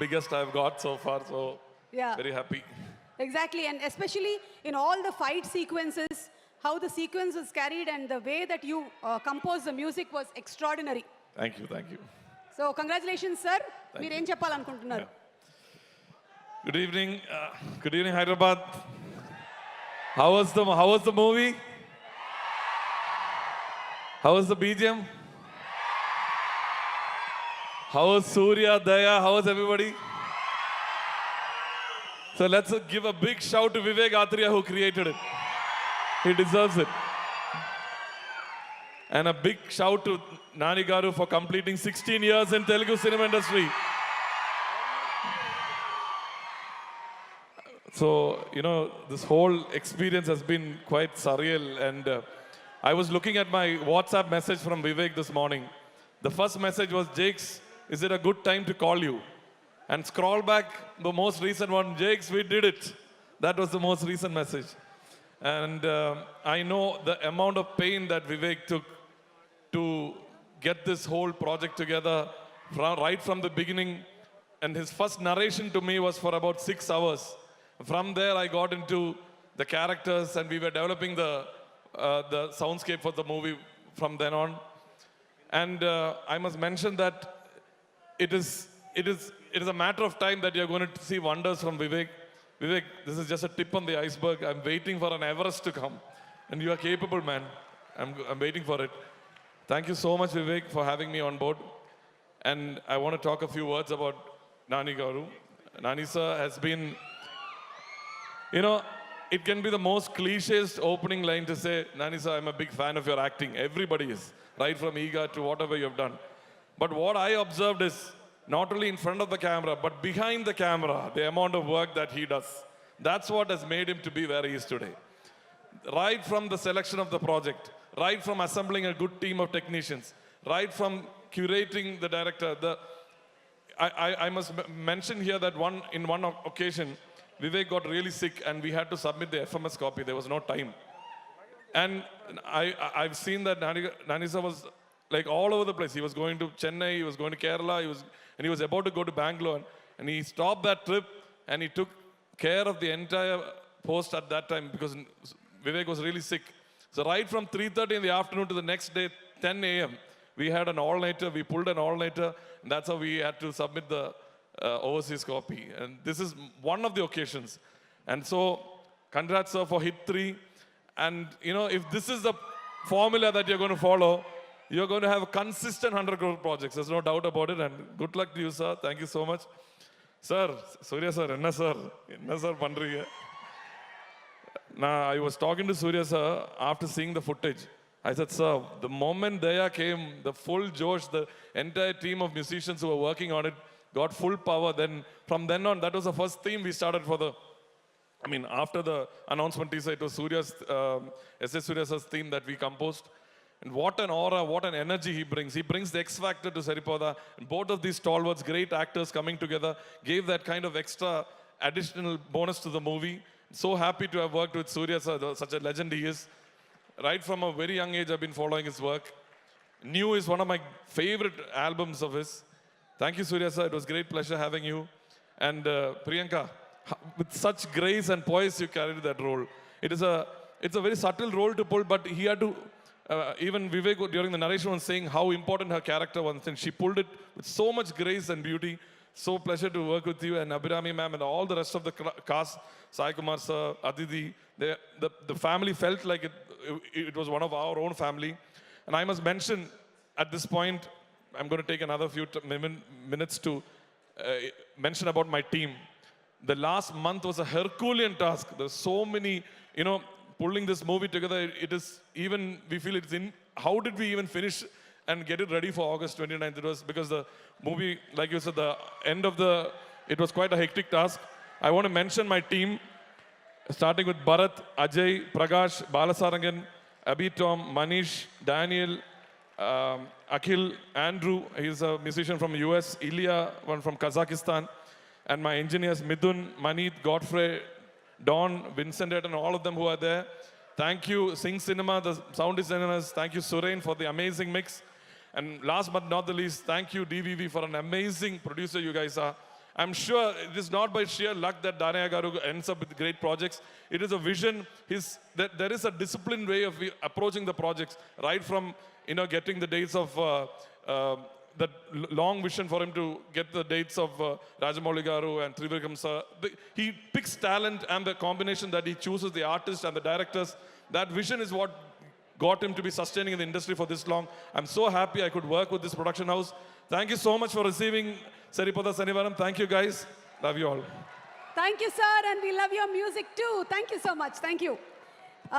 biggest I've got so far. So Yeah. very happy. Exactly, and especially in all the fight sequences, how the sequence was carried and the way that you composed the music was extraordinary. Thank you, thank you. So congratulations, sir. Thank మీరు ఏం చెప్పాలనుకుంటున్నారు? Good evening, good evening, Hyderabad. How was the movie? How was the BGM? How was Surya, Daya? How was everybody? So let's give a big shout to Vivek Atria who created it. He deserves it. And a big shout to Nani Garu for completing 16 years in Telugu cinema industry. So, you know, this whole experience has been quite surreal. And I was looking at my WhatsApp message from Vivek this morning. The first message was, Jakes, is it a good time to call you? And scroll back, the most recent one, Jakes, we did it. That was the most recent message. And I know the amount of pain that Vivek took to get this whole project together right from the beginning. And his first narration to me was for about 6 hours. From there, I got into the characters and we were developing the soundscape for the movie from then on. And I must mention that it is a matter of time that you're going to see wonders from Vivek. Vivek, this is just a tip on the iceberg. I'm waiting for an Everest to come. And you are capable, man. I'm waiting for it. Thank you so much, Vivek, for having me on board. And I want to talk a few words about Nani Garu. Nani sir has been, you know, it can be the most cliché opening line to say, Nani sir, I'm a big fan of your acting. Everybody is, right from Eega to whatever you've done. But what I observed is, not only in front of the camera, but behind the camera, the amount of work that he does. That's what has made him to be where he is today. Right from the selection of the project, right from assembling a good team of technicians, right from curating the director. I must mention here that in one occasion, Vivek got really sick and we had to submit the FMS copy. There was no time. And I've seen that Nani sir was like all over the place. He was going to Chennai, he was going to Kerala, and he was about to go to Bangalore. And he stopped that trip and he took care of the entire post at that time because Vivek was really sick. So right from 3:30 in the afternoon to the next day, 10 a.m., we had an all-nighter, we pulled an all-nighter, and that's how we had to submit the overseas copy. And this is one of the occasions. And so, congrats sir for hit 3. And you know, if this is the formula that you're going to follow, you're going to have a consistent 100 crore projects. There's no doubt about it. And good luck to you, sir. Thank you so much. Sir, Surya sir, enna sir pandreenga? Now, I was talking to Surya sir after seeing the footage. I said, sir, the moment Daya came, the full Josh, the entire team of musicians who were working on it got full power. Then, from then on, that was the first theme we started for after the announcement teaser, it was S.S. Surya sir's theme that we composed. And what an aura, what an energy he brings. He brings the X factor to Saripada. And both of these stalwarts, great actors coming together, gave that kind of extra additional bonus to the movie. So happy to have worked with Surya sir, such a legend he is. Right from a very young age, I've been following his work. New is one of my favorite albums of his. Thank you, Surya sir. It was great pleasure having you. And Priyanka, with such grace and poise, you carried that role. It's a very subtle role to pull, but he had to, even Vivek during the narration was saying how important her character was, and she pulled it with so much grace and beauty. So pleasure to work with you and Abhirami ma'am and all the rest of the cast, Sai Kumar sir, Aditi. The family felt like it was one of our own family. And I must mention at this point, I'm going to take another few minutes to mention about my team. The last month was a Herculean task. There's so many, you know, pulling this movie together. It is even, we feel it's in, how did we even finish and get it ready for August 29th? It was because the movie, like you said, the end of it was quite a hectic task. I want to mention my team, starting with Bharat, Ajay, Prakash, Balasarangan, Abhi Tom, Manish, Daniel, Akhil, Andrew, he's a musician from US, Ilya, one from Kazakhstan, and my engineers, Midun, Manit, Godfrey, Don, Vincent, and all of them who are there. Thank you, Sing Cinema, the sound designers. Thank you, Surain, for the amazing mix. And last but not the least, thank you, DVV, for an amazing producer you guys are. I'm sure it is not by sheer luck that Danaya Garu ends up with great projects. It is a vision. That there is a disciplined way of approaching the projects, right from getting the dates of that long vision for him to get the dates of Rajamouli Garu and Trivikram sir. He picks talent and the combination that he chooses, the artists and the directors. That vision is what got him to be sustaining in the industry for this long. I'm so happy I could work with this production house. Thank you so much for receiving Seripada Sanivaram. Thank you guys. Love you all. Thank you, sir, and we love your music too. Thank you so much. Thank you.